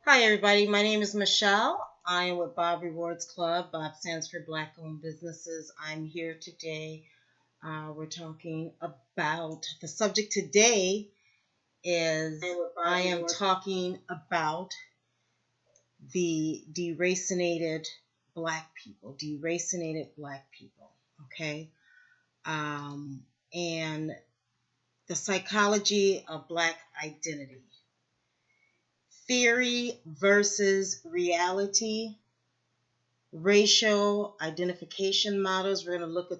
Hi, everybody. My name is Michelle. I am with Bob Rewards Club. Bob stands for Black Owned Businesses. I'm here today. We're talking about the subject today is I am talking about the deracinated black people. Okay, and the psychology of black identity, theory versus reality, racial identification models. We're going to look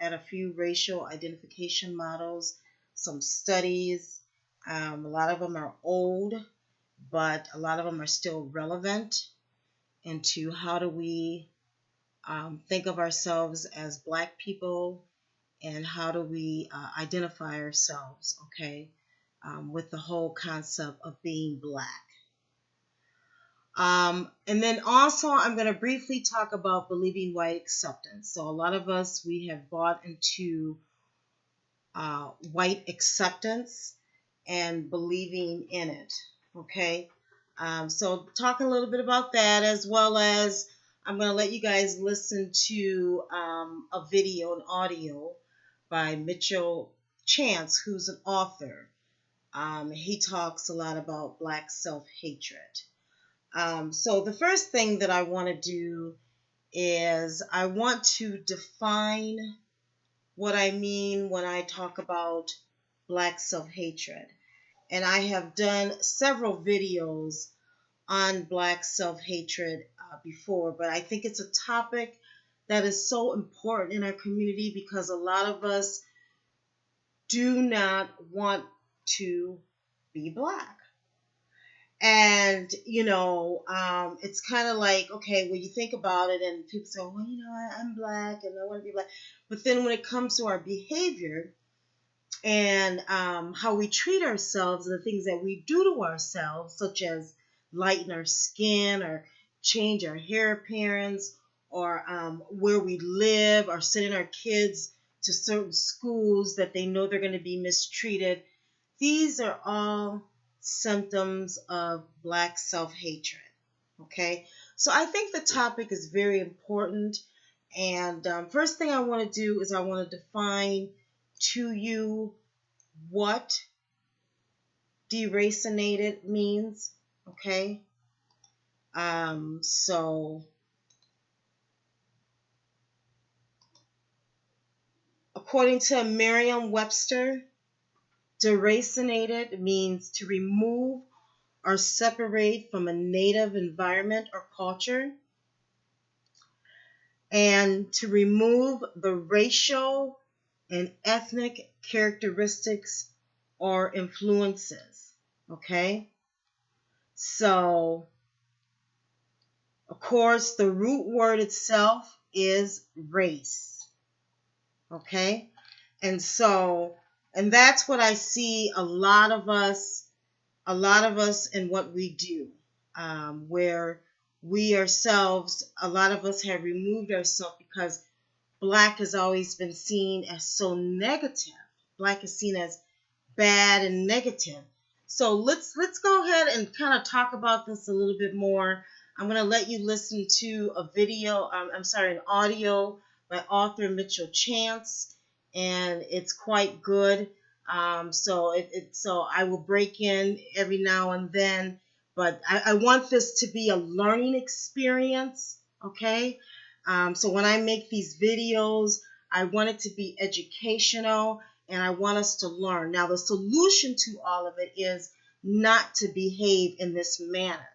at a few racial identification models, some studies. A lot of them are old, but a lot of them are still relevant into how do we think of ourselves as Black people and how do we identify ourselves, okay, with the whole concept of being Black. And then also, I'm going to briefly talk about believing white acceptance. So, a lot of us, we have bought into white acceptance and believing in it. Okay. So, talk a little bit about that, as well as I'm going to let you guys listen to a video, an audio by Mitchell Chance, who's an author. He talks a lot about Black self-hatred. So the first thing that I want to do is I want to define what I mean when I talk about Black self-hatred. And I have done several videos on Black self-hatred before, but I think it's a topic that is so important in our community because a lot of us do not want to be Black. And, it's kind of like, okay, when you think about it and people say, well, I'm Black and I want to be Black. But then when it comes to our behavior and how we treat ourselves and the things that we do to ourselves, such as lighten our skin or change our hair appearance or where we live or sending our kids to certain schools that they know they're going to be mistreated, these are all symptoms of Black self-hatred. Okay, so I think the topic is very important. And first thing I want to do is I want to define to you what deracinated means. Okay, so according to Merriam-Webster, deracinated means to remove or separate from a native environment or culture, and to remove the racial and ethnic characteristics or influences. Okay? So, of course, the root word itself is race. Okay? And that's what I see a lot of us in what we do, where we ourselves, a lot of us have removed ourselves because Black has always been seen as so negative. Black is seen as bad and negative. So let's go ahead and kind of talk about this a little bit more. I'm going to let you listen to a video, an audio by author Mitchell Chance, and it's quite good. So I will break in every now and then, but I want this to be a learning experience, okay? So when I make these videos, I want it to be educational and I want us to learn. Now, the solution to all of it is not to behave in this manner.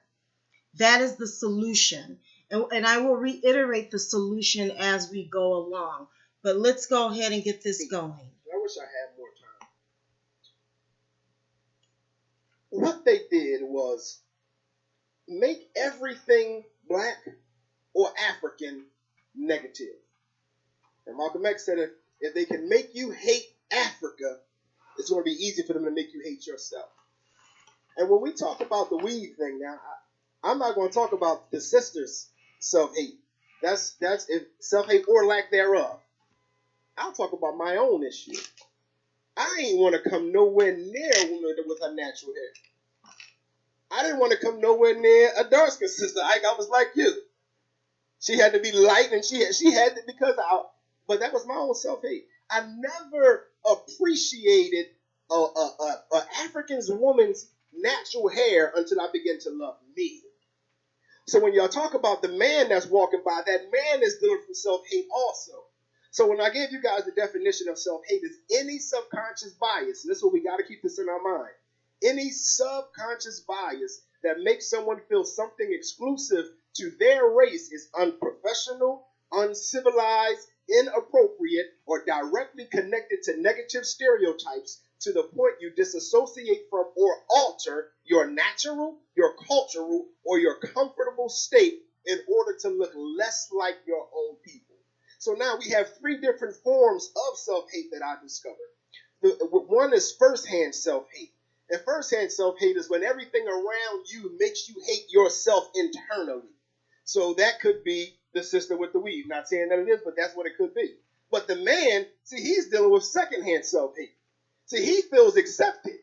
That is the solution. And I will reiterate the solution as we go along. But let's go ahead and get this going. I wish I had more time. What they did was make everything Black or African negative. And Malcolm X said if they can make you hate Africa, it's going to be easy for them to make you hate yourself. And when we talk about the weave thing now, I'm not going to talk about the sisters' self-hate. That's if self-hate or lack thereof. I'll talk about my own issue. I ain't want to come nowhere near a woman with her natural hair. I didn't want to come nowhere near a dark skinned sister. I was like you. She had to be light, and she had to, because but that was my own self hate. I never appreciated a African woman's natural hair until I began to love me. So when y'all talk about the man that's walking by, that man is dealing with self-hate also. So when I gave you guys the definition of self-hate, is any subconscious bias, and this is what we got to keep this in our mind, any subconscious bias that makes someone feel something exclusive to their race is unprofessional, uncivilized, inappropriate, or directly connected to negative stereotypes to the point you disassociate from or alter your natural, your cultural, or your comfortable state in order to look less like your own people. So now we have three different forms of self-hate that I discovered. One is first-hand self-hate. And first-hand self-hate is when everything around you makes you hate yourself internally. So that could be the sister with the weave. Not saying that it is, but that's what it could be. But the man, see, he's dealing with second-hand self-hate. See, he feels accepted,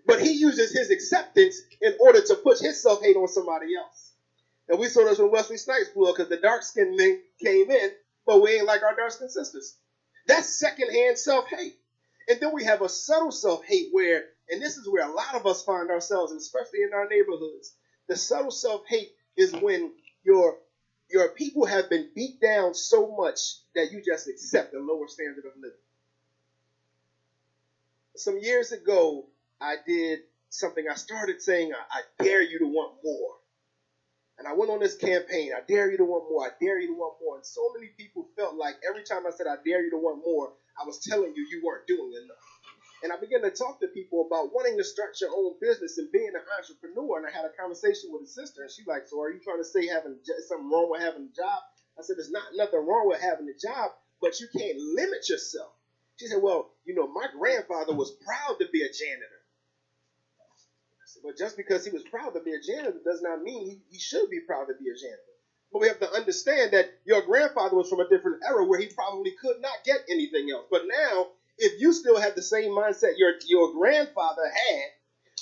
but he uses his acceptance in order to push his self-hate on somebody else. And we saw this when Wesley Snipes blew up because the dark-skinned men came in, but we ain't like our dark-skinned sisters. That's second-hand self-hate. And then we have a subtle self-hate where, and this is where a lot of us find ourselves, and especially in our neighborhoods, the subtle self-hate is when your people have been beat down so much that you just accept a lower standard of living. Some years ago, I did something. I started saying, I dare you to want more. And I went on this campaign, I dare you to want more, I dare you to want more. And so many people felt like every time I said, I dare you to want more, I was telling you you weren't doing enough. And I began to talk to people about wanting to start your own business and being an entrepreneur. And I had a conversation with a sister, and she's like, so are you trying to say something wrong with having a job? I said, there's nothing wrong with having a job, but you can't limit yourself. She said, well, my grandfather was proud to be a janitor. I said, well, just because he was proud to be a janitor does not mean he should be proud to be a janitor. But we have to understand that your grandfather was from a different era where he probably could not get anything else. But now, if you still have the same mindset your grandfather had,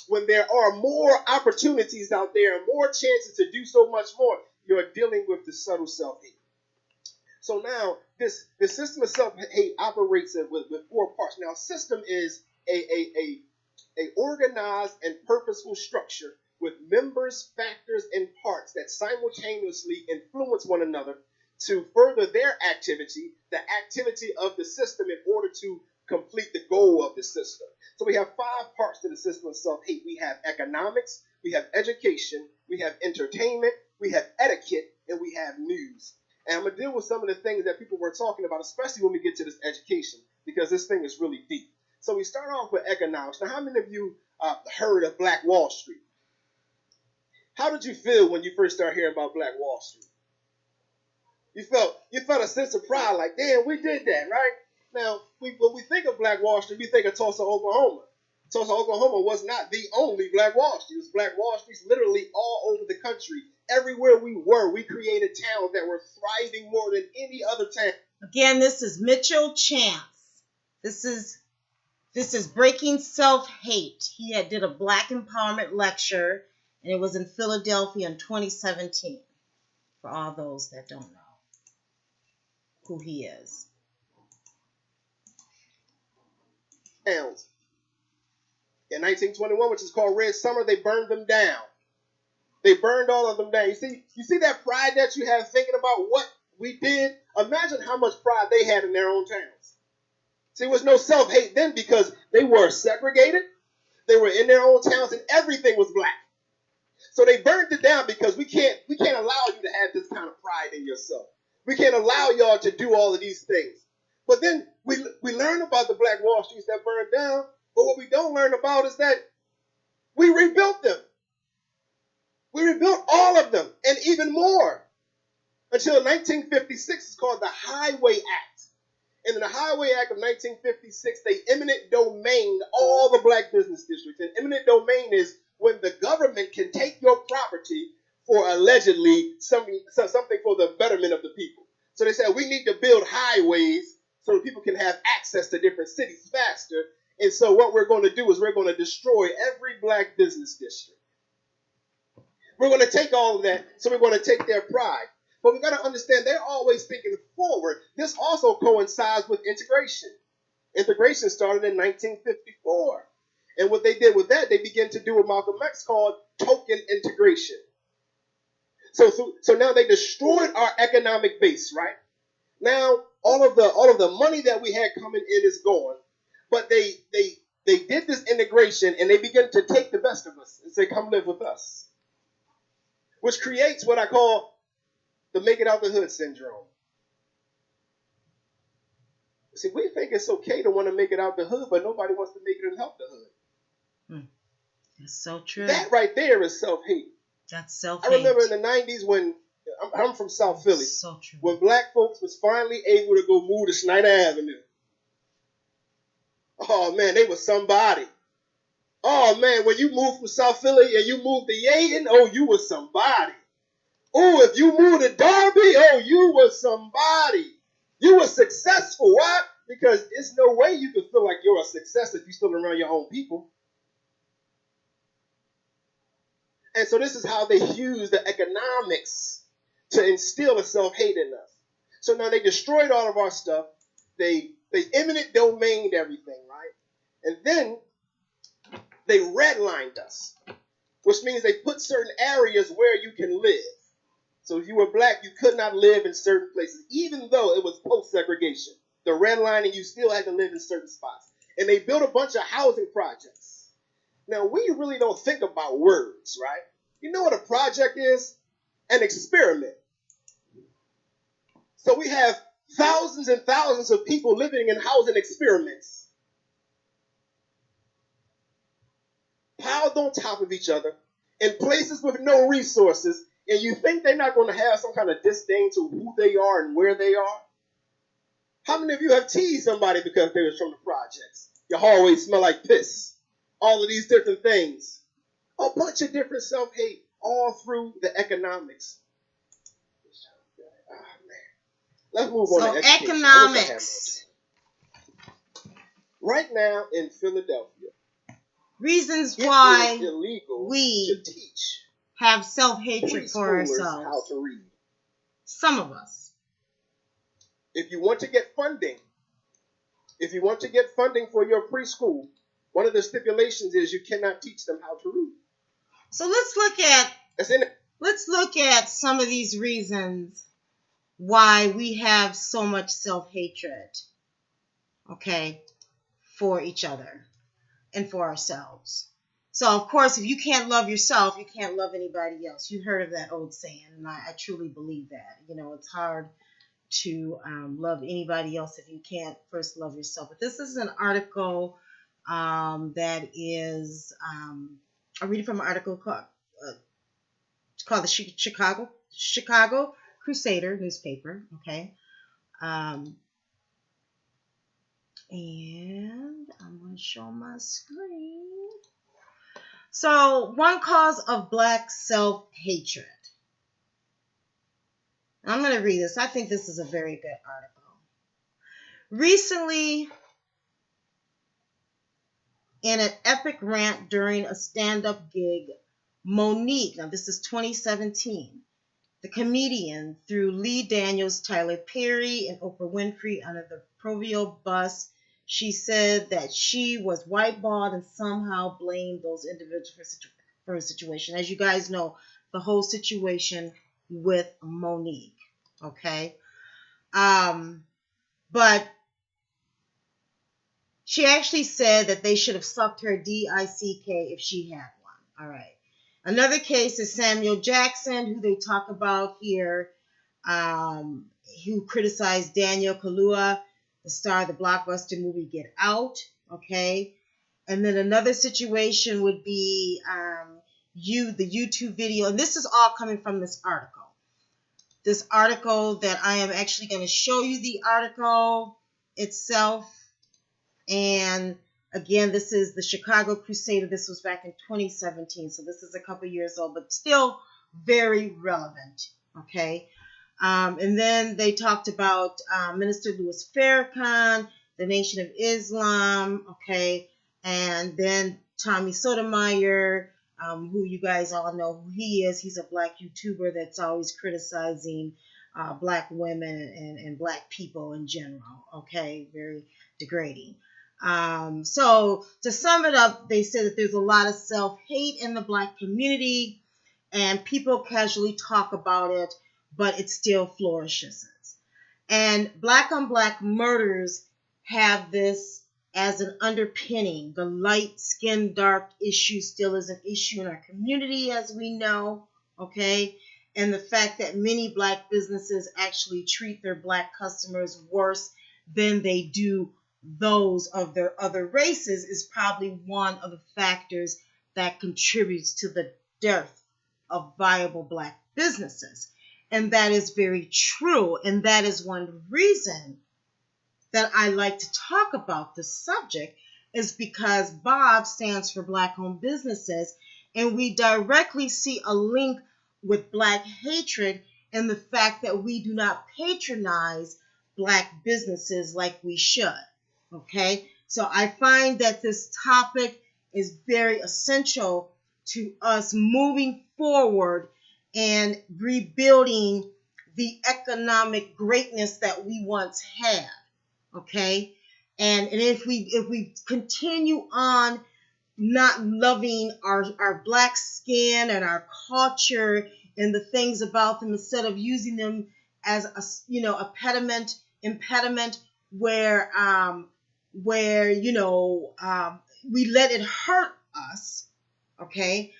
when there are more opportunities out there and more chances to do so much more, you're dealing with the subtle self-hate. So now, this system of self-hate operates with four parts. Now, a system is a organized and purposeful structure with members, factors, and parts that simultaneously influence one another to further their activity, the activity of the system in order to complete the goal of the system. So we have five parts to the system of self-hate. We have economics, we have education, we have entertainment, we have etiquette, and we have news. And I'm going to deal with some of the things that people were talking about, especially when we get to this education, because this thing is really deep. So we start off with economics. Now, how many of you heard of Black Wall Street? How did you feel when you first started hearing about Black Wall Street? You felt a sense of pride, like, damn, we did that, right? Now, when we think of Black Wall Street, we think of Tulsa, Oklahoma. Tulsa, Oklahoma was not the only Black Wall Street. It was Black Wall Streets literally all over the country. Everywhere we were, we created towns that were thriving more than any other town. Again, this is Mitchell Chance. This is Breaking Self-Hate. He did a Black Empowerment lecture, and it was in Philadelphia in 2017, for all those that don't know who he is. Towns. In 1921, which is called Red Summer, they burned them down. They burned all of them down. You see that pride that you have thinking about what we did? Imagine how much pride they had in their own towns. See, there was no self-hate then because they were segregated. They were in their own towns and everything was black. So they burned it down because we can't allow you to have this kind of pride in yourself. We can't allow y'all to do all of these things. But then we learn about the Black Wall Streets that burned down, but what we don't learn about is that we rebuilt them. We rebuilt all of them and even more until 1956. It's called the Highway Act. And in the Highway Act of 1956, they eminent domained all the black business districts. And eminent domain is when the government can take your property for allegedly something for the betterment of the people. So they said, we need to build highways so that people can have access to different cities faster. And so what we're going to do is we're going to destroy every black business district. We're going to take all of that, so we're going to take their pride. But we got to understand they're always thinking forward. This also coincides with integration. Integration started in 1954. And what they did with that, they began to do what Malcolm X called token integration. So now they destroyed our economic base, right? Now all of the money that we had coming in is gone. But they did this integration and they began to take the best of us and say, come live with us. Which creates what I call the make it out the hood syndrome. See, we think it's okay to want to make it out the hood, but nobody wants to make it and help the hood. That's so true. That right there is self-hate. That's self-hate. I remember in the 90s when, I'm from South Philly, so true. When black folks was finally able to go move to Schneider Avenue. Oh man, they was somebody. Oh man, when you moved from South Philly and you moved to Yaden, oh, you was somebody. Oh, if you moved to Darby, oh, you was somebody. You were successful. Why? Because there's no way you can feel like you're a success if you're still around your own people. And so this is how they use the economics to instill a self-hate in us. So now they destroyed all of our stuff. They eminent domained everything, right? And then they redlined us, which means they put certain areas where you can live. So if you were black, you could not live in certain places, even though it was post-segregation. The redlining, you still had to live in certain spots. And they built a bunch of housing projects. Now, we really don't think about words, right? You know what a project is? An experiment. So we have thousands and thousands of people living in housing experiments, piled on top of each other, in places with no resources, and you think they're not going to have some kind of disdain to who they are and where they are? How many of you have teased somebody because they was from the projects? Your hallways smell like piss. All of these different things. A bunch of different self-hate all through the economics. Oh, man. Let's move on to education. Economics. Right now in Philadelphia, reasons why we should teach have self-hatred for ourselves. How to read. Some of us. If you want to get funding for your preschool, one of the stipulations is you cannot teach them how to read. So let's look at some of these reasons why we have so much self-hatred, okay, for each other and for ourselves. So, of course, if you can't love yourself, you can't love anybody else. You heard of that old saying, and I truly believe that. You know, it's hard to love anybody else if you can't first love yourself. But this is an article that is, I'm reading from an article called the Chicago Crusader newspaper, okay? And I'm going to show my screen. So, one cause of black self-hatred. I'm going to read this. I think this is a very good article. Recently, in an epic rant during a stand-up gig, Monique, now this is 2017, the comedian threw Lee Daniels, Tyler Perry, and Oprah Winfrey under the proverbial bus. She said that she was whiteballed and somehow blamed those individuals for her situation. As you guys know, the whole situation with Monique, okay? But she actually said that they should have sucked her D-I-C-K if she had one. All right. Another case is Samuel Jackson, who they talk about here, who criticized Daniel Kaluuya, the star of the blockbuster movie Get Out, okay? And then another situation would be the YouTube video, and this is all coming from this article. This article that I am actually going to show you the article itself. And again, this is the Chicago Crusader. This was back in 2017, so this is a couple years old, but still very relevant, okay? And then they talked about Minister Louis Farrakhan, the Nation of Islam, okay? And then Tommy Sotomayor, who you guys all know who he is. He's a black YouTuber that's always criticizing black women and black people in general. Okay, very degrading. So to sum it up, they say that there's a lot of self-hate in the black community, and people casually talk about it, but it still flourishes. And black on black murders have this as an underpinning. The light skin dark issue still is an issue in our community, as we know, okay? And the fact that many black businesses actually treat their black customers worse than they do those of their other races is probably one of the factors that contributes to the dearth of viable black businesses. And that is very true. And that is one reason that I like to talk about this subject, is because Bob stands for Black Owned Businesses, and we directly see a link with black hatred and the fact that we do not patronize black businesses like we should. Okay? So I find that this topic is very essential to us moving forward and rebuilding the economic greatness that we once had. Okay? And if we continue on not loving our black skin and our culture and the things about them, instead of using them as a impediment where we let it hurt us, okay?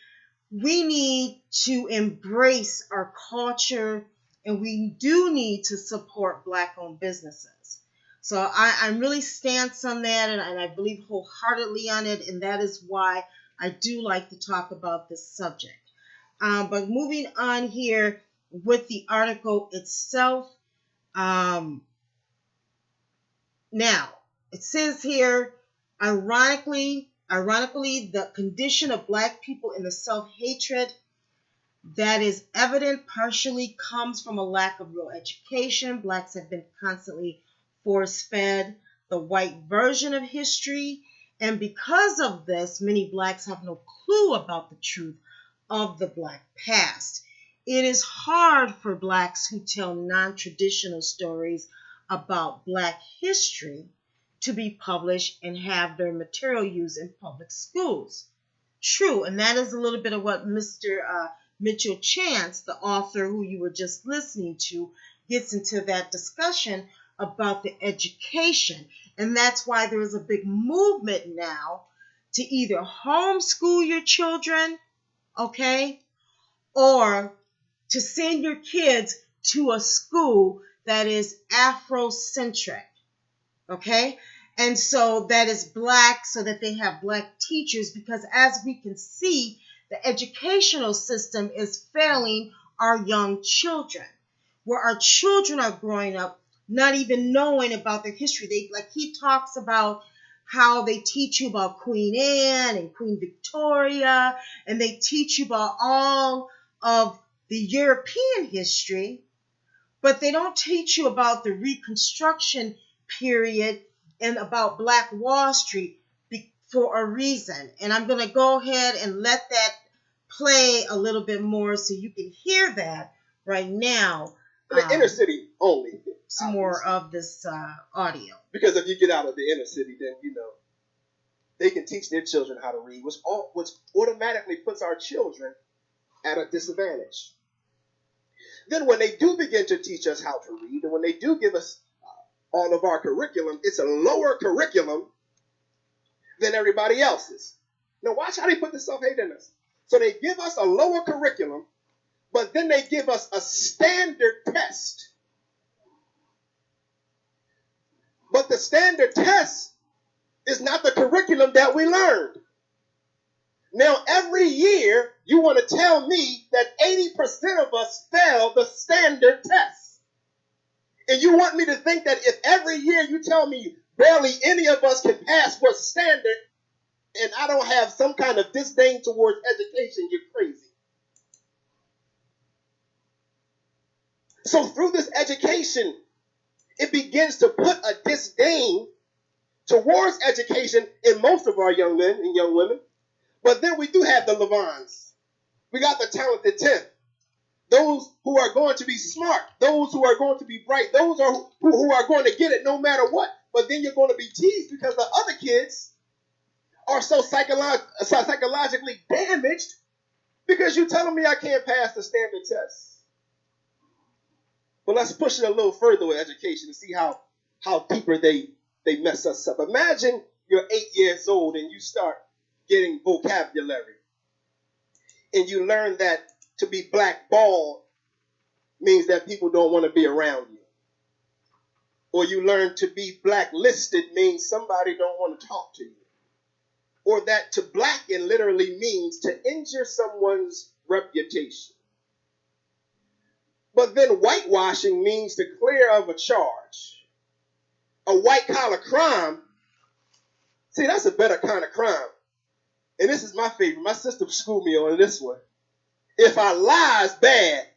We need to embrace our culture, and we do need to support black-owned businesses. So I'm really stance on that, and I believe wholeheartedly on it, and that is why I do like to talk about this subject. But moving on here with the article itself, now it says here, ironically, the condition of black people in the self-hatred that is evident partially comes from a lack of real education. Blacks have been constantly force-fed the white version of history, and because of this, many blacks have no clue about the truth of the black past. It is hard for blacks who tell non-traditional stories about black history to be published and have their material used in public schools. True, and that is a little bit of what Mr. Mitchell Chance, the author who you were just listening to, gets into that discussion about the education. And that's why there is a big movement now to either homeschool your children, okay, or to send your kids to a school that is Afrocentric, okay? And so that is black, so that they have black teachers, because as we can see, the educational system is failing our young children, where our children are growing up not even knowing about their history. He talks about how they teach you about Queen Anne and Queen Victoria, and they teach you about all of the European history, but they don't teach you about the Reconstruction period and about Black Wall Street for a reason. And I'm going to go ahead and let that play a little bit more so you can hear that right now. The inner city only. Some more of this audio. Because if you get out of the inner city, then, they can teach their children how to read, which automatically puts our children at a disadvantage. Then when they do begin to teach us how to read, and when they do give us all of our curriculum, it's a lower curriculum than everybody else's. Now watch how they put the self-hate in us. So they give us a lower curriculum, but then they give us a standard test. But the standard test is not the curriculum that we learned. Now, every year, you want to tell me that 80% of us fail the standard test. And you want me to think that if every year you tell me barely any of us can pass what's standard, and I don't have some kind of disdain towards education, you're crazy. So through this education, it begins to put a disdain towards education in most of our young men and young women. But then we do have the Levons. We got the talented 10th. Those who are going to be smart, those who are going to be bright, those who are going to get it no matter what. But then you're going to be teased because the other kids are so psychologically damaged because you're telling me I can't pass the standard test. But let's push it a little further with education and see how deeper they mess us up. Imagine you're 8 years old and you start getting vocabulary. And you learn that to be blackballed means that people don't want to be around you. Or you learn to be blacklisted means somebody don't want to talk to you. Or that to blacken literally means to injure someone's reputation. But then whitewashing means to clear of a charge. A white collar crime, see, that's a better kind of crime. And this is my favorite. My sister schooled me on this one. If I lie, it's bad.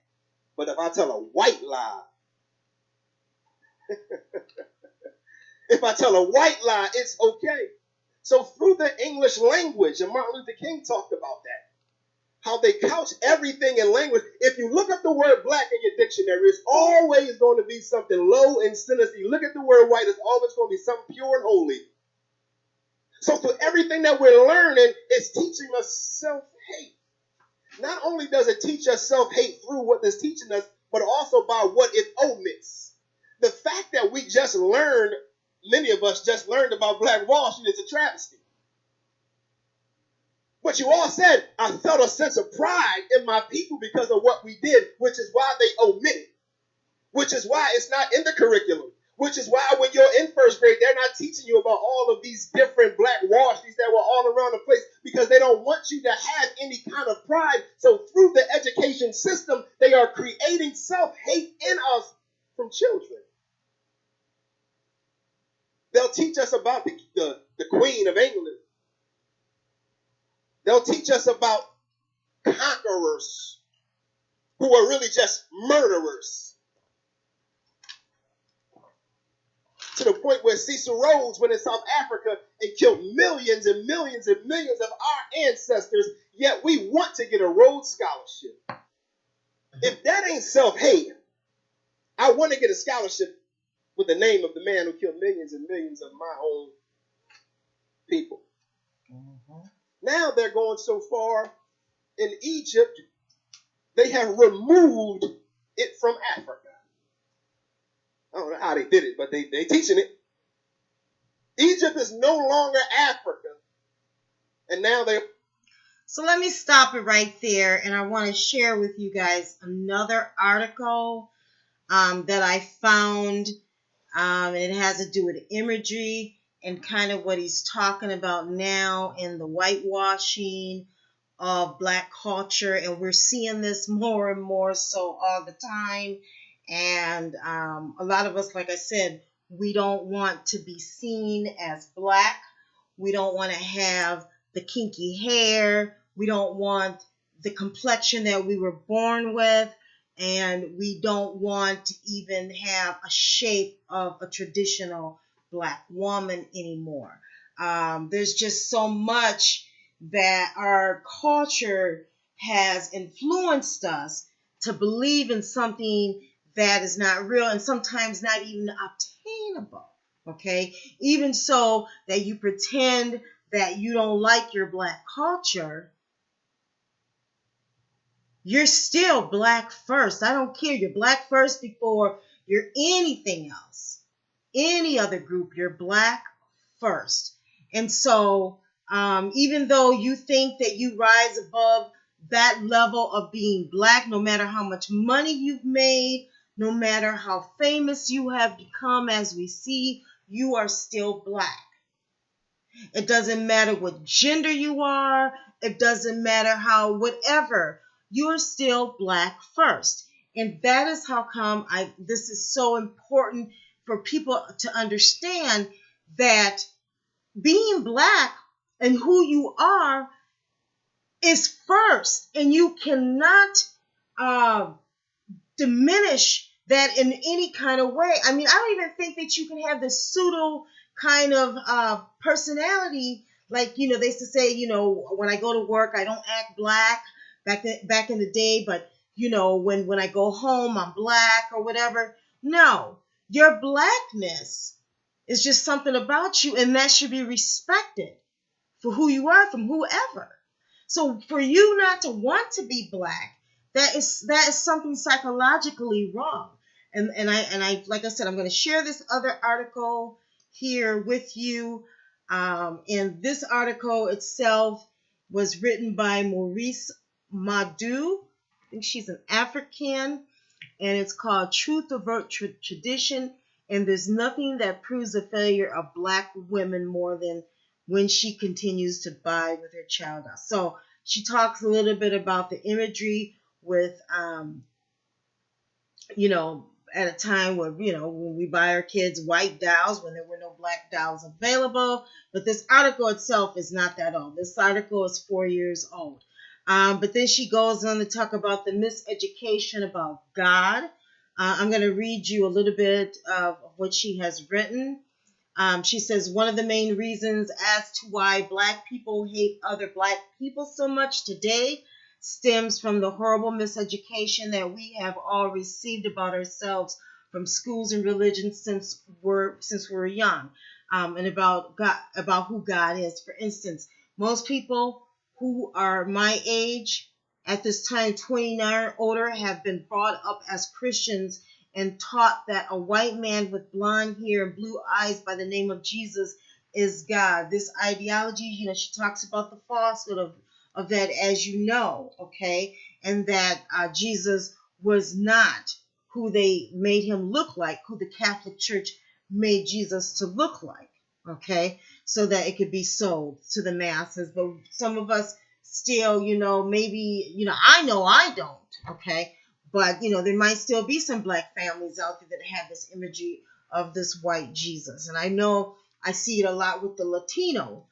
But if I tell a white lie, if I tell a white lie, it's okay. So through the English language, and Martin Luther King talked about that, how they couch everything in language. If you look up the word black in your dictionary, it's always going to be something low and sinister. You look at the word white, it's always going to be something pure and holy. So through everything that we're learning, it's teaching us self-hate. Not only does it teach us self-hate through what it's teaching us, but also by what it omits. The fact that we just learned, many of us just learned about Blackwashing is a travesty. But you all said, I felt a sense of pride in my people because of what we did, which is why they omit it, which is why it's not in the curriculum, which is why when you're in first grade, they're not teaching you about all of these different black washes that were all around the place because they don't want you to have any kind of pride. So through the education system, they are creating self-hate in us from children. They'll teach us about the Queen of England. They'll teach us about conquerors who are really just murderers. To the point where Cecil Rhodes went in South Africa and killed millions and millions and millions of our ancestors, yet we want to get a Rhodes Scholarship. If that ain't self-hate, I want to get a scholarship with the name of the man who killed millions and millions of my own people. Mm-hmm. Now they're going so far in Egypt, they have removed it from Africa. I don't know how they did it, but they teaching it. Egypt is no longer Africa. And now they're... So let me stop it right there. And I want to share with you guys another article that I found. And it has to do with imagery and kind of what he's talking about now in the whitewashing of black culture. And we're seeing this more and more so all the time. And a lot of us, like I said, we don't want to be seen as black. We don't want to have the kinky hair. We don't want the complexion that we were born with. And we don't want to even have a shape of a traditional black woman anymore. There's just so much that our culture has influenced us to believe in something that is not real and sometimes not even obtainable. Okay? Even so that you pretend that you don't like your black culture, you're still black first. I don't care. You're black first before you're anything else. Any other group, you're black first. And so even though you think that you rise above that level of being black, no matter how much money you've made, no matter how famous you have become, as we see, you are still black. It doesn't matter what gender you are. It doesn't matter how, whatever. You're still black first. And that is how come this is so important for people to understand that being black and who you are is first. And you cannot diminish that in any kind of way. I mean, I don't even think that you can have this pseudo kind of personality Like, they used to say, when I go to work, I don't act black back in the day, but when I go home, I'm black or whatever. No, your blackness is just something about you, and that should be respected for who you are from whoever. So for you not to want to be black, that is something psychologically wrong. And I like I said, I'm going to share this other article here with you. And this article itself was written by Maurice Madu. I think she's an African, and it's called Truth Avert Tradition. And there's nothing that proves the failure of black women more than when she continues to bide with her child. So she talks a little bit about the imagery with, at a time where, when we buy our kids white dolls, when there were no black dolls available. But this article itself is not that old. This article is 4 years old. But then she goes on to talk about the miseducation about God. I'm going to read you a little bit of what she has written. She says one of the main reasons as to why black people hate other black people so much today stems from the horrible miseducation that we have all received about ourselves from schools and religion since we're young, and about God, about who God is. For instance, most people who are my age at this time, 29 or older, have been brought up as Christians and taught that a white man with blonde hair and blue eyes by the name of Jesus is God. This ideology, she talks about the falsehood of that, as okay, and that Jesus was not who they made him look like, who the Catholic Church made Jesus to look like, okay, so that it could be sold to the masses. But some of us still, maybe, I know I don't, okay, but, there might still be some black families out there that have this imagery of this white Jesus. And I know I see it a lot with the Latino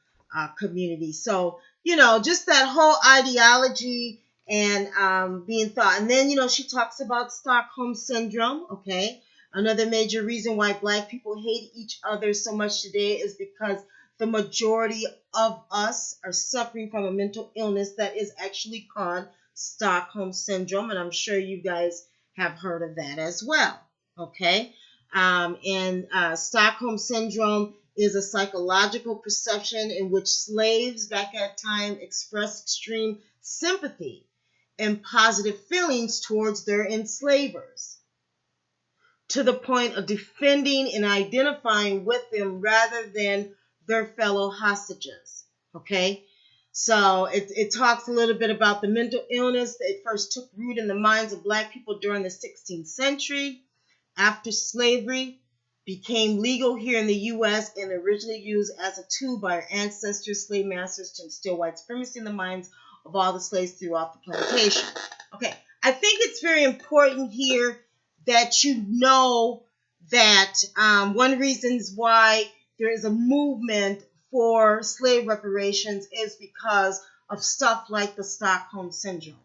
community. So, just that whole ideology and being thought. And then, she talks about Stockholm Syndrome, okay? Another major reason why black people hate each other so much today is because the majority of us are suffering from a mental illness that is actually called Stockholm Syndrome, and I'm sure you guys have heard of that as well, okay? And Stockholm Syndrome is a psychological perception in which slaves back at time express extreme sympathy and positive feelings towards their enslavers, to the point of defending and identifying with them rather than their fellow hostages, okay? So it talks a little bit about the mental illness that first took root in the minds of black people during the 16th century after slavery became legal here in the U.S. and originally used as a tool by our ancestors, slave masters, to instill white supremacy in the minds of all the slaves throughout the plantation. Okay, I think it's very important here that you know that one reason why there is a movement for slave reparations is because of stuff like the Stockholm Syndrome.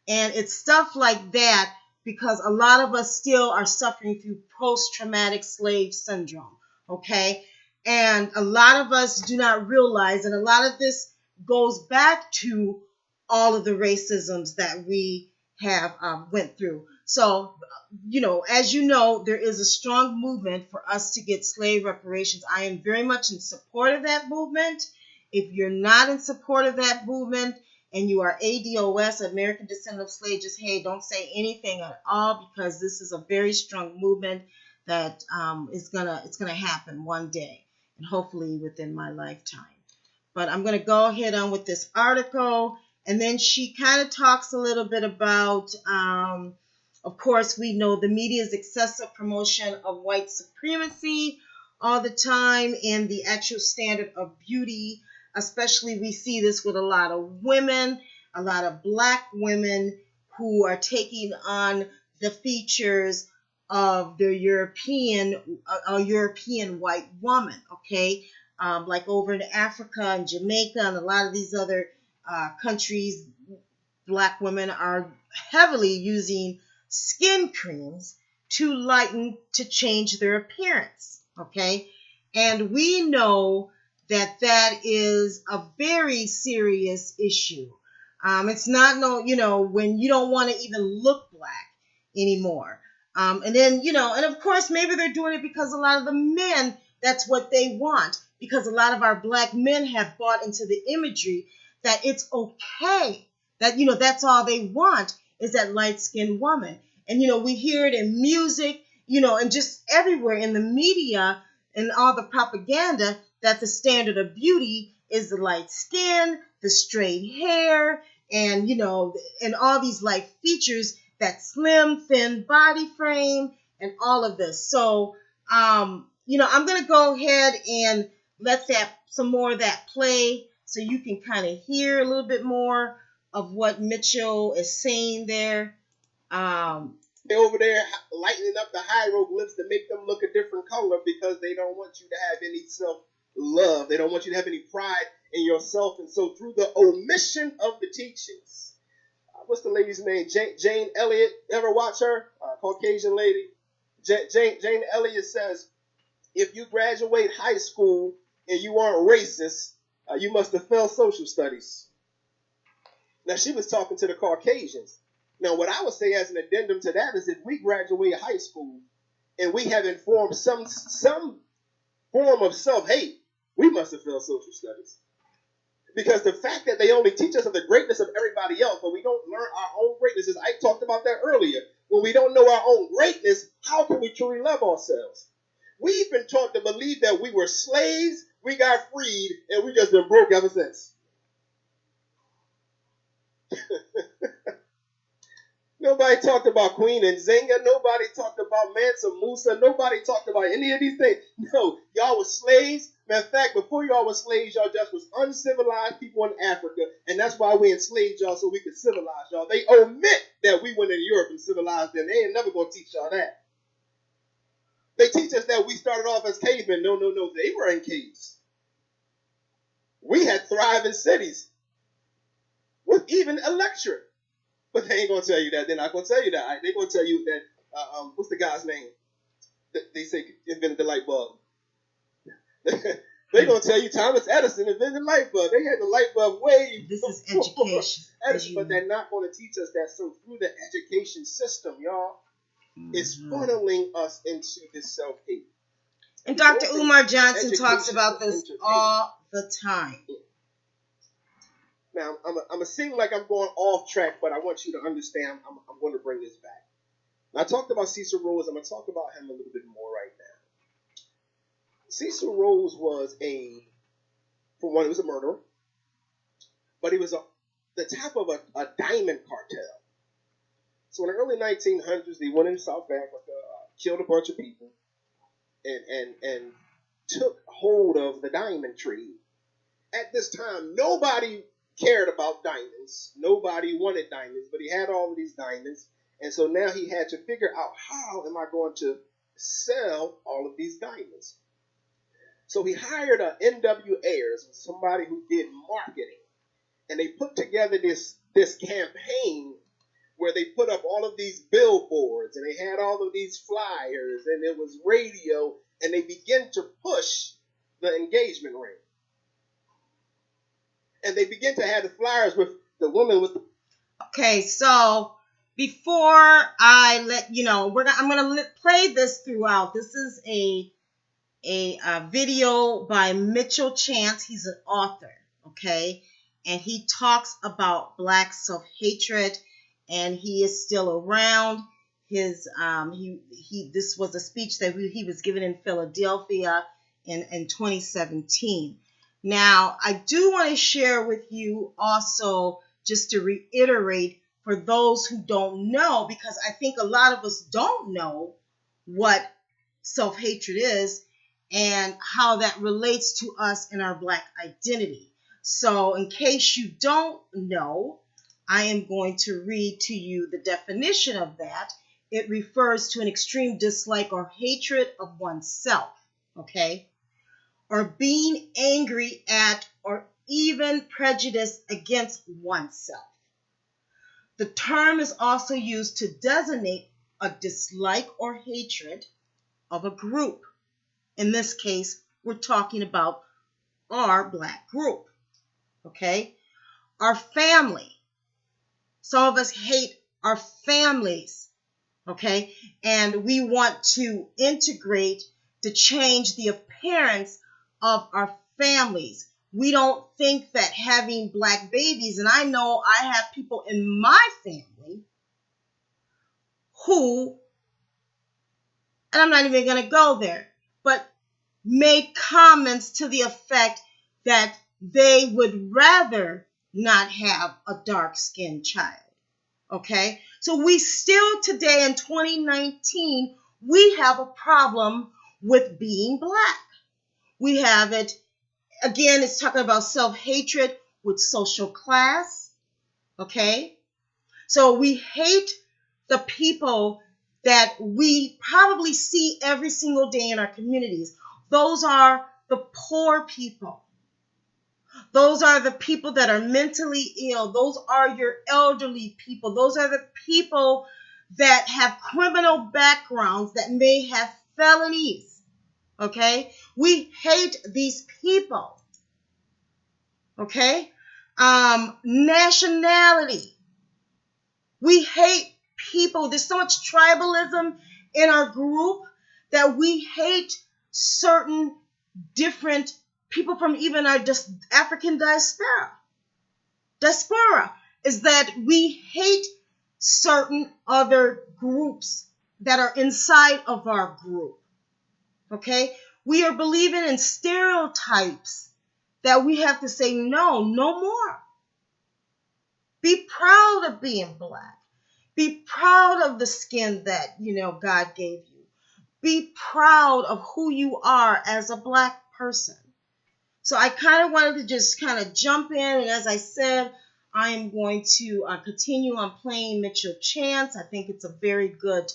And it's stuff like that because a lot of us still are suffering through post-traumatic slave syndrome, okay? And a lot of us do not realize, and a lot of this goes back to all of the racisms that we have went through. So, as you know, there is a strong movement for us to get slave reparations. I am very much in support of that movement. If you're not in support of that movement and you are ADOS, American Descendant of Slaves, just, hey, don't say anything at all, because this is a very strong movement that it's gonna happen one day, and hopefully within my lifetime. But I'm going to go ahead on with this article. And then she kind of talks a little bit about, of course, we know the media's excessive promotion of white supremacy all the time and the actual standard of beauty. Especially we see this with a lot of women, a lot of black women who are taking on the features of their European white woman, okay? Like over in Africa and Jamaica and a lot of these other countries, black women are heavily using skin creams to change their appearance, okay? And we know that is a very serious issue. It's not no, when you don't want to even look black anymore. And then, and of course, maybe they're doing it because a lot of the men, that's what they want. Because a lot of our black men have bought into the imagery that it's okay, that, that's all they want is that light skinned woman. And, we hear it in music, and just everywhere in the media and all the propaganda that the standard of beauty is the light skin, the straight hair, and and all these light features, that slim, thin body frame, and all of this. So, I'm gonna go ahead and let that some more of that play, so you can kind of hear a little bit more of what Mitchell is saying there. They're over there lightening up the hieroglyphs to make them look a different color because they don't want you to have any self-love. They don't want you to have any pride in yourself. And so through the omission of the teachings, what's the lady's name? Jane Elliott. Ever watch her? Caucasian lady. Jane Elliott says, if you graduate high school and you aren't racist, you must have failed social studies. Now, she was talking to the Caucasians. Now, what I would say as an addendum to that is if we graduate high school and we have informed some form of self-hate, we must have failed social studies. Because the fact that they only teach us of the greatness of everybody else, but we don't learn our own greatness, as I talked about that earlier. When we don't know our own greatness, how can we truly love ourselves? We've been taught to believe that we were slaves, we got freed, and we just been broke ever since. Nobody talked about Queen and Zinga. Nobody talked about Mansa Musa. Nobody talked about any of these things. No, y'all were slaves. Matter of fact, before y'all were slaves, y'all just was uncivilized people in Africa, and that's why we enslaved y'all so we could civilize y'all. They omit that we went in Europe and civilized them. They ain't never gonna teach y'all that. They teach us that we started off as cavemen. No. They were in caves. We had thriving cities with even electric. But they ain't going to tell you that. They're not going to tell you that. They're going to tell you that, what's the guy's name? They say invented the light bulb. They're going to tell you Thomas Edison invented the light bulb. They had the light bulb way This is education. Edison, but they're not going to teach us that. So through the education system, y'all, it's funneling us into this self-hate. And Dr. Umar Johnson talks about this all the time. Now, I'm going to seem like I'm going off track, but I want you to understand I'm going to bring this back. Now, I talked about Cecil Rhodes. I'm going to talk about him a little bit more right now. Cecil Rhodes was for one, he was a murderer, but he was the top of a diamond cartel. So in the early 1900s, they went into South Africa, killed a bunch of people, and took hold of the diamond trade. At this time, nobody cared about diamonds. Nobody wanted diamonds, but he had all of these diamonds. And so now he had to figure out, how am I going to sell all of these diamonds? So he hired an N.W. Ayers, somebody who did marketing. And they put together this campaign where they put up all of these billboards and they had all of these flyers and it was radio, and they began to push the engagement ring. And they begin to have the flyers with the woman with the... Okay, so before I let you know, I'm gonna play this throughout. This is a video by Mitchell Chance. He's an author, okay, and he talks about Black self-hatred, and he is still around. His this was a speech that he was given in Philadelphia in 2017. Now, I do want to share with you also, just to reiterate for those who don't know, because I think a lot of us don't know what self-hatred is and how that relates to us in our Black identity. So in case you don't know, I am going to read to you the definition of that. It refers to an extreme dislike or hatred of oneself, okay? Or being angry at or even prejudiced against oneself. The term is also used to designate a dislike or hatred of a group. In this case, we're talking about our black group. Okay? Our family. Some of us hate our families. Okay? And we want to integrate to change the appearance of our families. We don't think that having black babies, and I know I have people in my family who, and I'm not even going to go there, but made comments to the effect that they would rather not have a dark-skinned child. Okay? So we still today in 2019, we have a problem with being black. We have it, again, it's talking about self-hatred with social class. Okay? So we hate the people that we probably see every single day in our communities. Those are the poor people. Those are the people that are mentally ill. Those are your elderly people. Those are the people that have criminal backgrounds, that may have felonies. Okay? We hate these people. Okay? Nationality. We hate people. There's so much tribalism in our group that we hate certain different people from even our African diaspora. Diaspora is that we hate certain other groups that are inside of our group. Okay? We are believing in stereotypes that we have to say no more. Be proud of being black. Be proud of the skin that, God gave you. Be proud of who you are as a black person. So I kind of wanted to just kind of jump in. And as I said, I am going to continue on playing Mitchell Chance. I think it's a very good,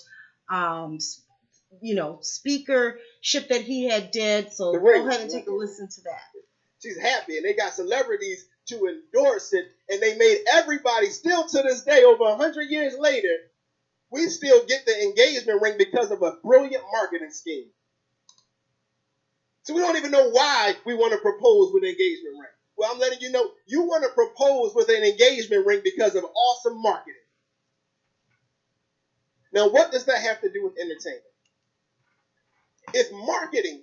speakership that he had did. So go ahead and take a listen to that. She's happy, and they got celebrities to endorse it, and they made everybody, still to this day, over 100 years later, we still get the engagement ring because of a brilliant marketing scheme. So we don't even know why we want to propose with an engagement ring. Well, I'm letting you know, you want to propose with an engagement ring because of awesome marketing. Now, what does that have to do with entertainment? If marketing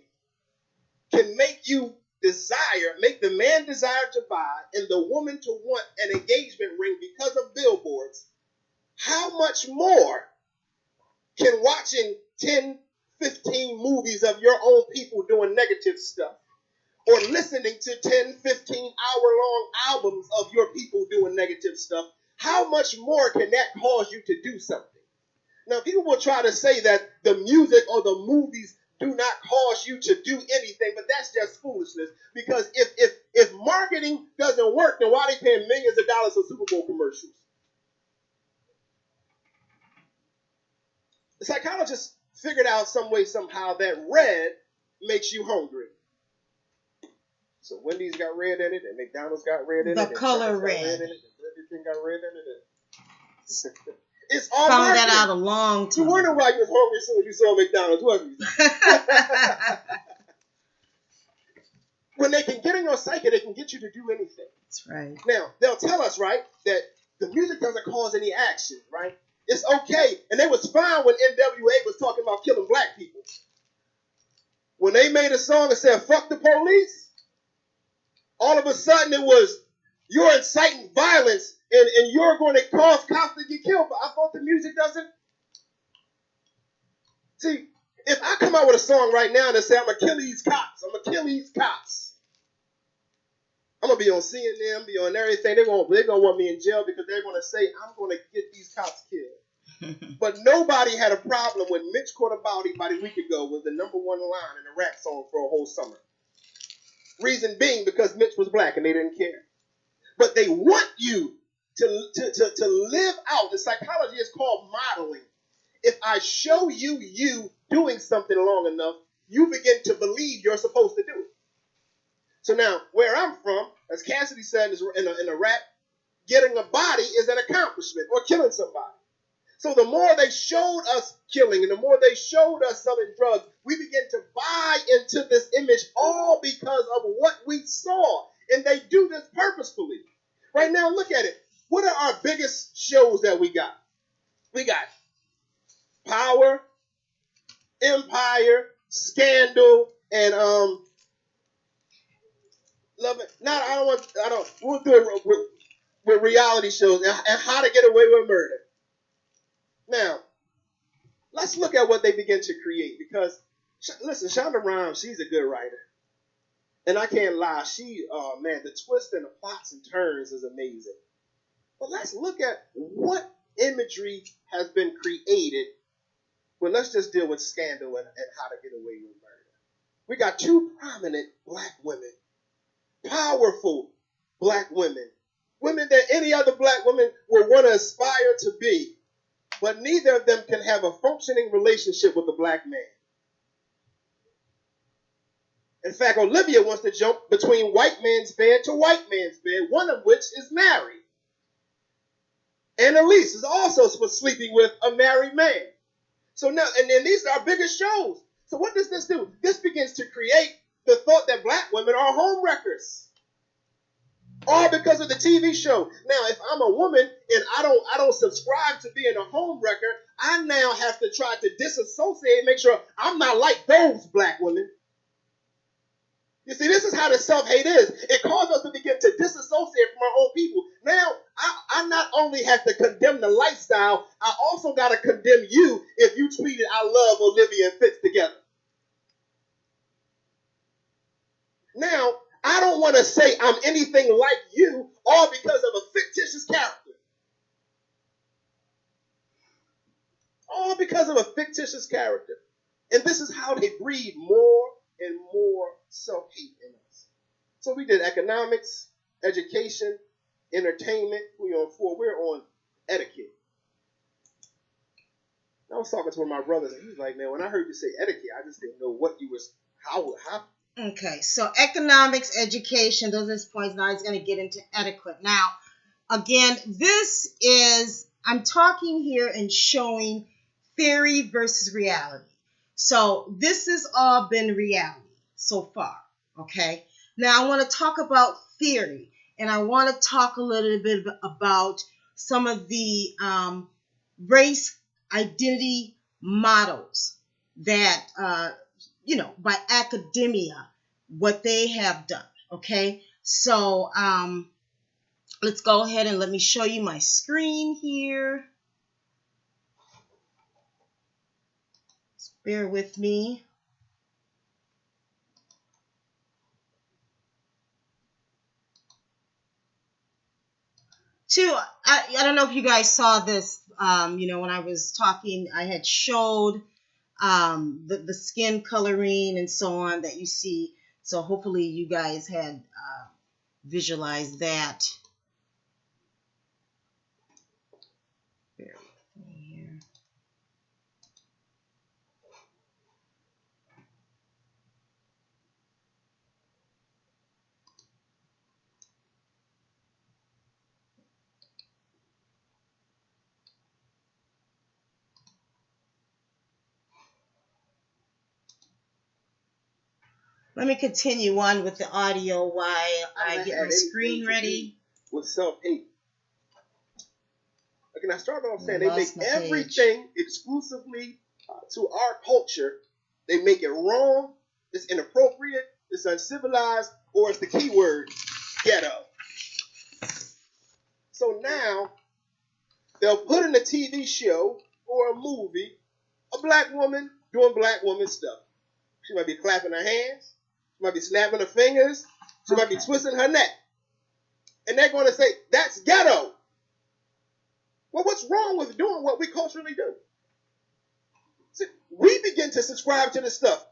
can make the man desire to buy and the woman to want an engagement ring because of billboards, how much more can watching 10, 15 movies of your own people doing negative stuff, or listening to 10, 15-hour-long albums of your people doing negative stuff, how much more can that cause you to do something? Now, people will try to say that the music or the movies do not cause you to do anything, but that's just foolishness. Because if marketing doesn't work, then why are they paying millions of dollars for Super Bowl commercials? The psychologists figured out some way, somehow, that red makes you hungry. So Wendy's got red in it, and McDonald's got red in it. The color red. Everything got red in it. It's all found marketing. that out a long time. You wonder why you was hungry as soon as you saw McDonald's, wasn't you? When they can get in your psyche, they can get you to do anything. That's right. Now, they'll tell us, right, that the music doesn't cause any action, right? It's okay. And they was fine when NWA was talking about killing black people. When they made a song that said, fuck the police, all of a sudden it was, you're inciting violence and you're going to cause cops to get killed. But I thought the music doesn't. See, if I come out with a song right now that say, I'm going to kill these cops, I'm going to be on CNN, be on everything. They're going to want me in jail because they're going to say, I'm going to get these cops killed. But nobody had a problem when Mitch caught a body about a week ago was the number one line in a rap song for a whole summer. Reason being because Mitch was black and they didn't care. But they want you to live out. The psychology is called modeling. If I show you doing something long enough, you begin to believe you're supposed to do it. So now, where I'm from, as Cassidy said in a rap, getting a body is an accomplishment, or killing somebody. So the more they showed us killing and the more they showed us selling drugs, we began to buy into this image all because of what we saw. And they do this purposefully. Right now, look at it. What are our biggest shows that we got? We got Power, Empire, Scandal, and Love It. Not I don't. We'll do it with reality shows and How to Get Away with Murder. Now, let's look at what they begin to create because, listen, Shonda Rhimes, she's a good writer. And I can't lie, man, the twists and the plots and turns is amazing. But let's look at what imagery has been created. Well, let's just deal with Scandal and How to Get Away with Murder. We got two prominent black women, powerful black women, women that any other black woman would want to aspire to be. But neither of them can have a functioning relationship with a black man. In fact, Olivia wants to jump between white man's bed to white man's bed, one of which is married. And Elise is also sleeping with a married man. So now, and then these are our biggest shows. So what does this do? This begins to create the thought that black women are home wreckers. All because of the TV show. Now, if I'm a woman and I don't subscribe to being a home wrecker, I now have to try to disassociate, make sure I'm not like those black women. You see, this is how the self-hate is. It causes us to begin to disassociate from our own people. Now, I not only have to condemn the lifestyle, I also got to condemn you if you tweeted, "I love Olivia and Fitz together." Now, I don't want to say I'm anything like you, all because of a fictitious character. All because of a fictitious character. And this is how they breed more and more self-hate in us. So we did economics, education, entertainment. We're on 4. We're on etiquette. I was talking to one of my brothers, and he was like, "Man, when I heard you say etiquette, I just didn't know what you was, how." Okay, so economics, education, those are his points. Now he's going to get into etiquette. Now, again, I'm talking here and showing theory versus reality. So this has all been reality so far, okay? Now I want to talk about theory, and I want to talk a little bit about some of the race identity models that, by academia, what they have done, okay? So let's go ahead and let me show you my screen here. Just bear with me. I don't know if you guys saw this, when I was talking, I had showed the skin coloring and so on that you see. So hopefully you guys had visualized that. Bear with me here. Let me continue on with the audio while I get my screen ready. With self-hate. Okay, I started off saying they make everything exclusively to our culture. They make it wrong, it's inappropriate, it's uncivilized, or it's the key word, ghetto. So now, they'll put in a TV show or a movie a black woman doing black woman stuff. She might be clapping her hands, she might be snapping her fingers, she might be twisting her neck. And they're going to say, "That's ghetto." Well, what's wrong with doing what we culturally do? See, we begin to subscribe to this stuff.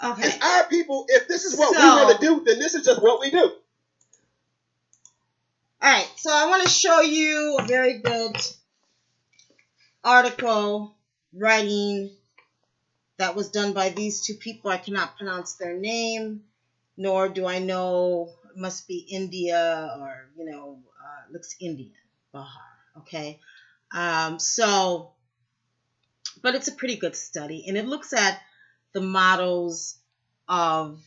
Okay. It's our people. If this is what we want to do, then this is just what we do. All right. So I want to show you a very good article writing that was done by these two people. I cannot pronounce their name, nor do I know. It must be India or, looks Indian. Bahar. Okay. So, but it's a pretty good study, and it looks at the models of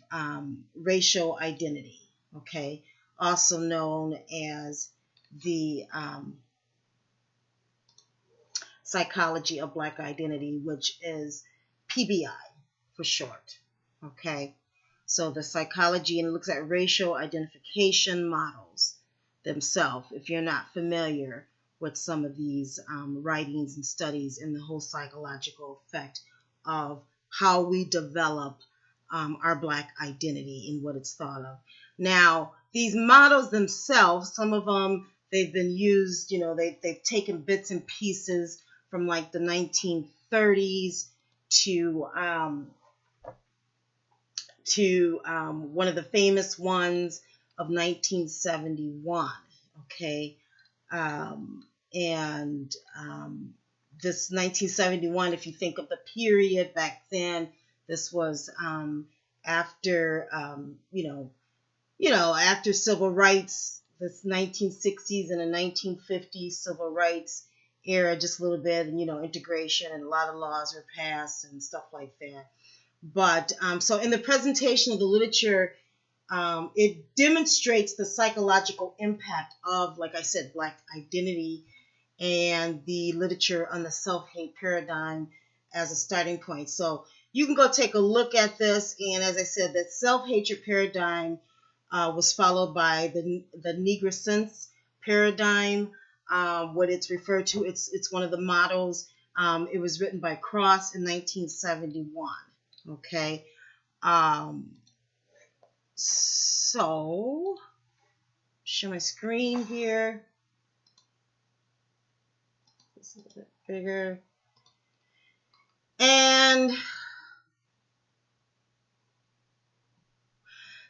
racial identity, okay, also known as the psychology of black identity, which is PBI for short, okay. So the psychology, and it looks at racial identification models themselves. If you're not familiar with some of these writings and studies in the whole psychological effect of how we develop our black identity and what it's thought of. Now, these models themselves, some of them they've been used, they've taken bits and pieces from like the 1930s to one of the famous ones of 1971. Okay, and this 1971, if you think of the period back then, this was after after civil rights, this 1960s and the 1950s civil rights era, just a little bit, and integration, and a lot of laws were passed and stuff like that. But so in the presentation of the literature, it demonstrates the psychological impact of, like I said, black identity, and the literature on the self-hate paradigm as a starting point. So you can go take a look at this, and as I said, that self-hatred paradigm was followed by the Negressence paradigm, what it's referred to. It's one of the models. It was written by Cross in 1971. Okay. So, show my screen here. This is a bit bigger. And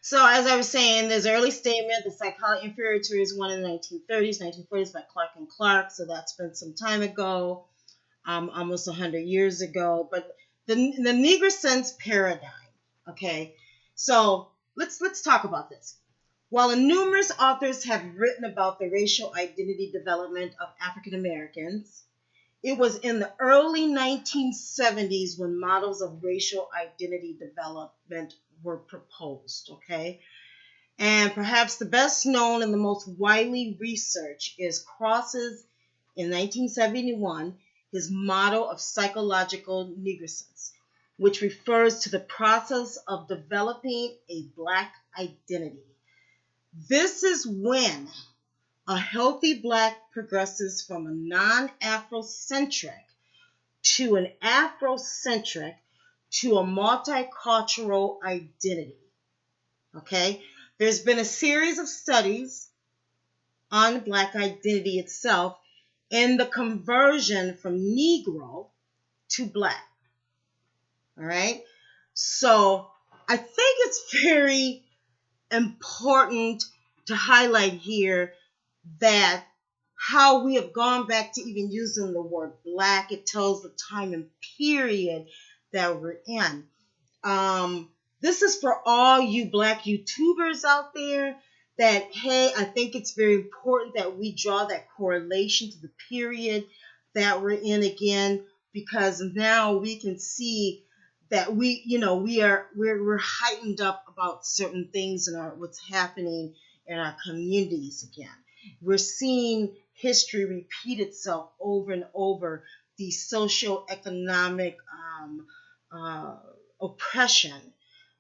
so, as I was saying, there's an early statement, the psychology inferiority is one in the 1930s, 1940s by Clark and Clark. So that's been some time ago, almost 100 years ago. But the Negressence paradigm, okay. So let's talk about this. While numerous authors have written about the racial identity development of African Americans, it was in the early 1970s when models of racial identity development were proposed, okay? And perhaps the best known and the most widely researched is Cross's, in 1971, his model of psychological negrescence, which refers to the process of developing a black identity. This is when a healthy black progresses from a non-Afrocentric to an Afrocentric to a multicultural identity. Okay? There's been a series of studies on black identity itself and the conversion from Negro to black. All right? So I think it's very important to highlight here that how we have gone back to even using the word black, it tells the time and period that we're in. This is for all you black YouTubers out there that, hey, I think it's very important that we draw that correlation to the period that we're in again, because now we can see that we're heightened up about certain things and what's happening in our communities again. We're seeing history repeat itself over and over, the socioeconomic oppression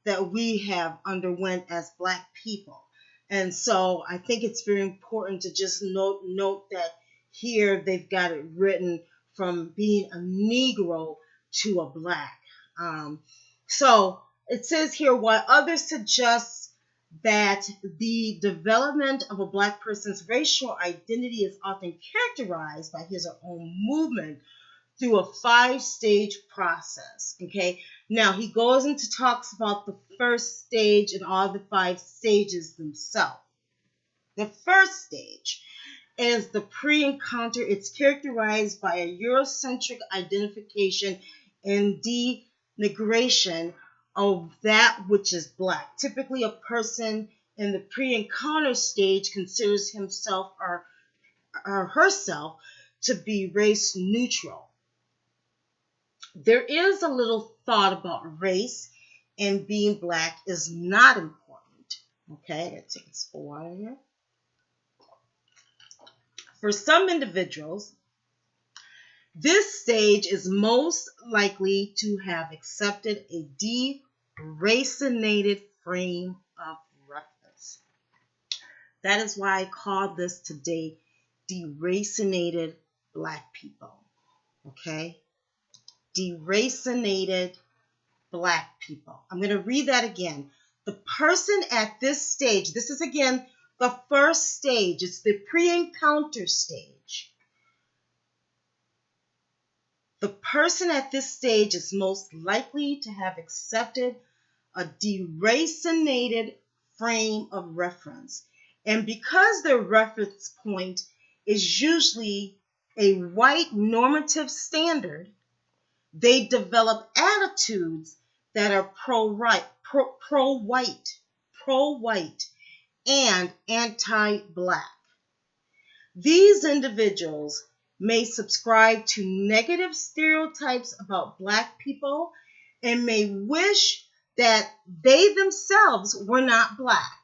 that we have underwent as black people. And so I think it's very important to just note that here they've got it written from being a Negro to a black. So it says here, while others suggest that the development of a black person's racial identity is often characterized by his or her own movement through a 5-stage process. Okay, now he goes into talks about the first stage and all the 5 stages themselves. The first stage is the pre-encounter. It's characterized by a Eurocentric identification and denigration of that which is black. Typically, a person in the pre-encounter stage considers himself or herself to be race neutral. There is a little thought about race and being black is not important. Okay, I gotta take a sip of water here. For some individuals, this stage is most likely to have accepted a deracinated frame of reference. That is why I called this today deracinated black people. Okay? Deracinated black people. I'm going to read that again. The person at this stage, this is again the first stage, it's the pre-encounter stage. The person at this stage is most likely to have accepted a deracinated frame of reference. And because their reference point is usually a white normative standard, they develop attitudes that are pro-white, and anti-black. These individuals may subscribe to negative stereotypes about black people and may wish that they themselves were not black.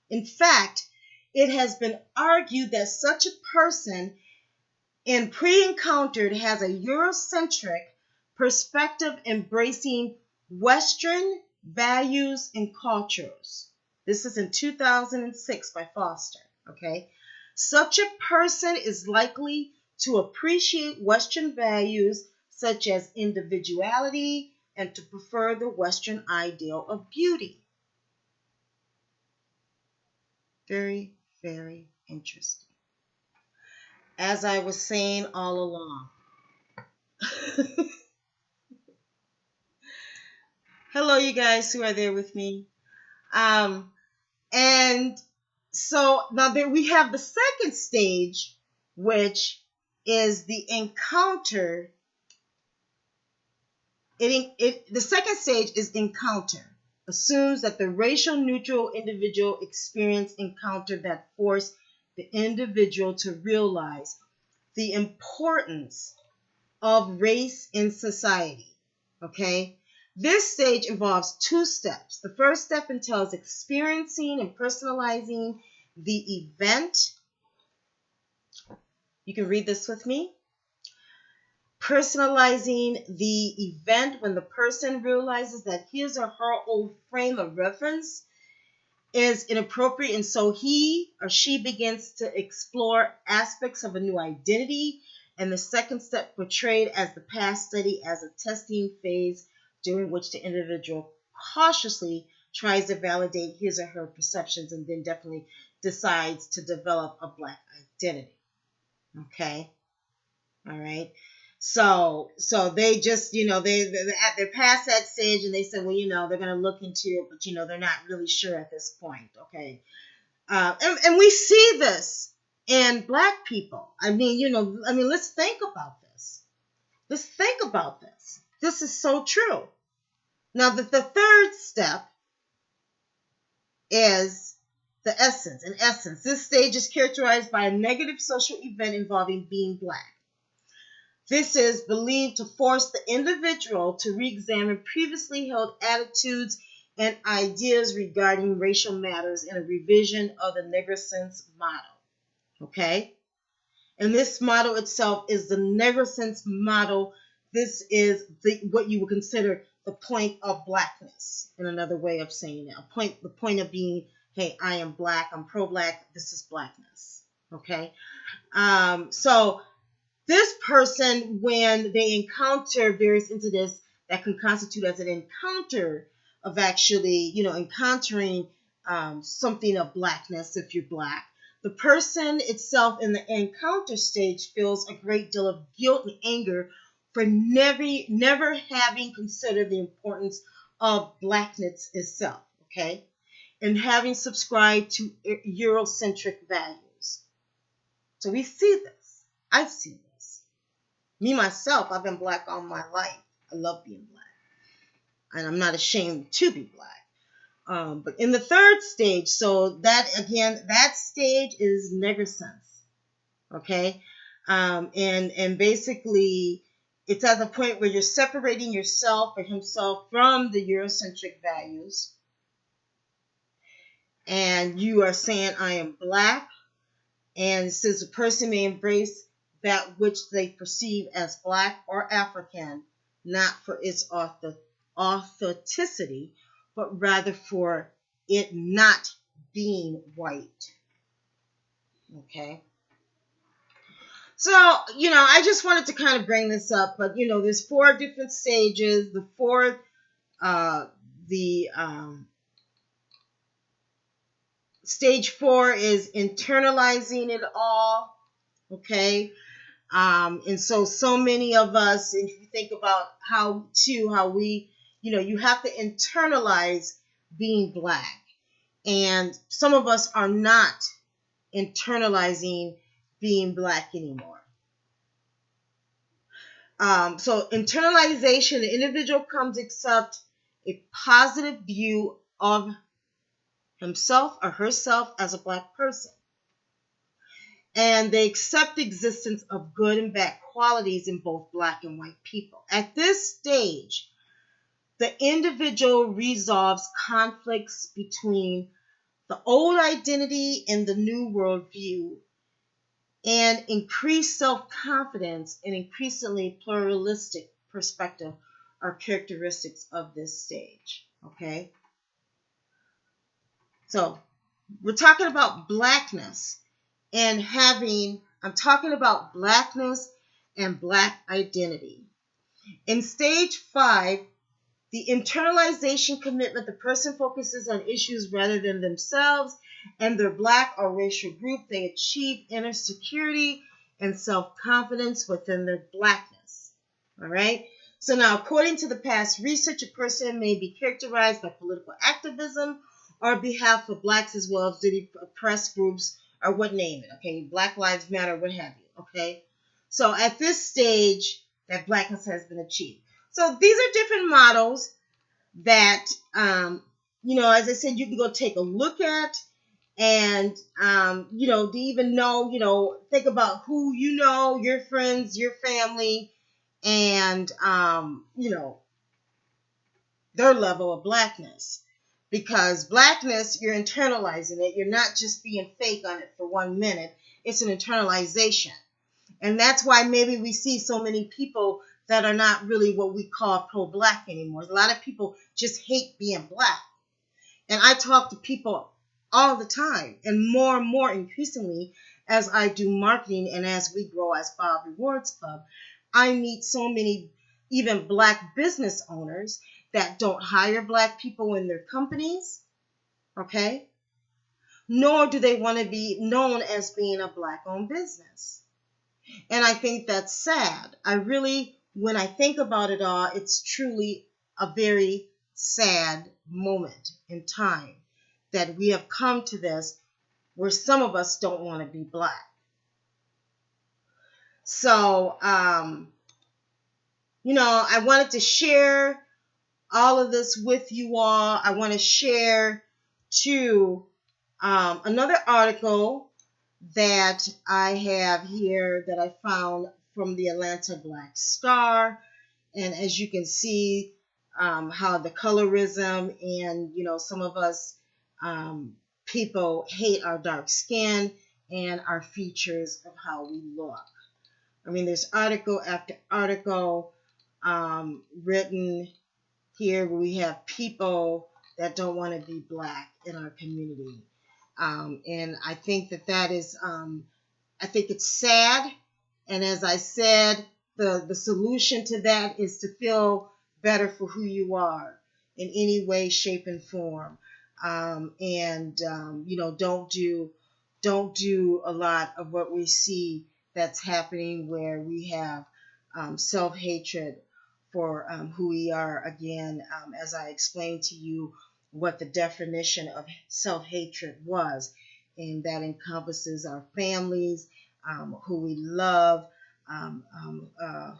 In fact, it has been argued that such a person in pre-encountered has a Eurocentric perspective embracing Western values and cultures. This is in 2006 by Foster. Okay, such a person is likely to appreciate Western values such as individuality and to prefer the Western ideal of beauty. Very, very interesting. As I was saying all along. Hello, you guys who are there with me. And so now there we have the second stage, which is the encounter. The second stage is encounter. Assumes that the racial neutral individual experience encounter that force the individual to realize the importance of race in society. Okay? This stage involves two steps. The first step entails experiencing and personalizing the event. You can read this with me. Personalizing the event when the person realizes that his or her old frame of reference is inappropriate, and so he or she begins to explore aspects of a new identity. And the second step portrayed as the past study as a testing phase during which the individual cautiously tries to validate his or her perceptions and then definitely decides to develop a black identity. Okay? All right? So they just, they're past that stage and they said, well, they're going to look into it, but, they're not really sure at this point. Okay? And we see this in black people. Let's think about this. Let's think about this. This is so true. Now, the third step is the essence. In essence, this stage is characterized by a negative social event involving being black. This is believed to force the individual to re-examine previously held attitudes and ideas regarding racial matters in a revision of the Negresence model. Okay? And this model itself is the Negresence model. This is what you would consider the point of blackness, in another way of saying it. The point of being, hey, I am black, I'm pro-black, this is blackness. Okay? So this person, when they encounter various incidents that can constitute as an encounter of actually, encountering something of blackness, if you're black, the person itself in the encounter stage feels a great deal of guilt and anger for never having considered the importance of blackness itself, okay? And having subscribed to Eurocentric values. So we see this. I've seen this. Me, myself, I've been black all my life. I love being black. And I'm not ashamed to be black. But in the third stage, so that stage is negrescence. Okay? And basically, it's at the point where you're separating yourself or himself from the Eurocentric values, and you are saying, I am black. And it says a person may embrace that which they perceive as black or African, not for its authenticity, but rather for it not being white. Okay. So, I just wanted to kind of bring this up, but, there's 4 different stages. The stage 4 is internalizing it all. Okay. And so many of us, if you think about how we, you have to internalize being black. And some of us are not internalizing being black anymore. So internalization, the individual comes to accept a positive view of himself or herself as a black person. And they accept the existence of good and bad qualities in both black and white people. At this stage, the individual resolves conflicts between the old identity and the new worldview, and increased self-confidence and increasingly pluralistic perspective are characteristics of this stage. Okay? So, we're talking about blackness. I'm talking about blackness and black identity. In stage 5, the internalization commitment, the person focuses on issues rather than themselves and their black or racial group. They achieve inner security and self-confidence within their blackness. All right? So now, according to the past research, a person may be characterized by political activism or behalf of blacks as well as the oppressed groups, or what name it, okay? Black Lives Matter, what have you, okay? So at this stage, that blackness has been achieved. So these are different models that, as I said, you can go take a look at, and, to even know, think about who you know, your friends, your family, and, their level of blackness. Because blackness, you're internalizing it. You're not just being fake on it for 1 minute. It's an internalization. And that's why maybe we see so many people that are not really what we call pro-black anymore. A lot of people just hate being black. And I talk to people all the time, and more increasingly as I do marketing and as we grow as Bob Rewards Club, I meet so many even black business owners that don't hire black people in their companies, okay? Nor do they want to be known as being a black-owned business. And I think that's sad. When I think about it all, it's truly a very sad moment in time that we have come to this where some of us don't want to be black. So, I wanted to share all of this with you all. I want to share too another article that I have here that I found from the Atlanta Black Star. And as you can see, how the colorism and, some of us people hate our dark skin and our features of how we look. I mean, there's article after article written here where we have people that don't want to be black in our community. And I think that is, I think it's sad. And as I said, the solution to that is to feel better for who you are in any way, shape, and form. Don't do a lot of what we see that's happening where we have self-hatred for who we are. Again, as I explained to you what the definition of self-hatred was, and that encompasses our families, who we love,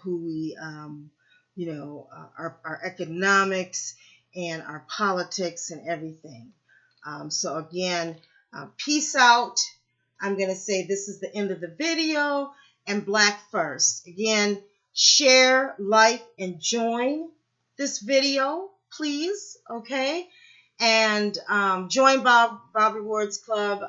who we, our economics and our politics and everything. So again, peace out. I'm going to say this is the end of the video, and Black First. Again, share, like, and join this video, please. Okay, and join Bob Rewards Club.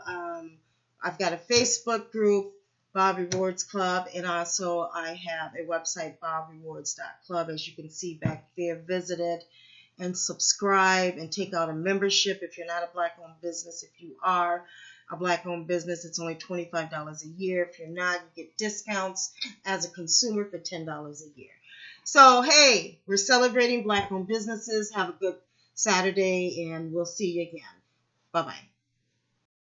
I've got a Facebook group, Bob Rewards Club, and also I have a website, bobrewards.club. As you can see back there, visit it and subscribe and take out a membership if you're not a Black-owned business. If you are a Black-owned business, it's only $25 a year. If you're not, you get discounts as a consumer for $10 a year. So, hey, we're celebrating Black-owned businesses. Have a good Saturday, and we'll see you again. Bye-bye.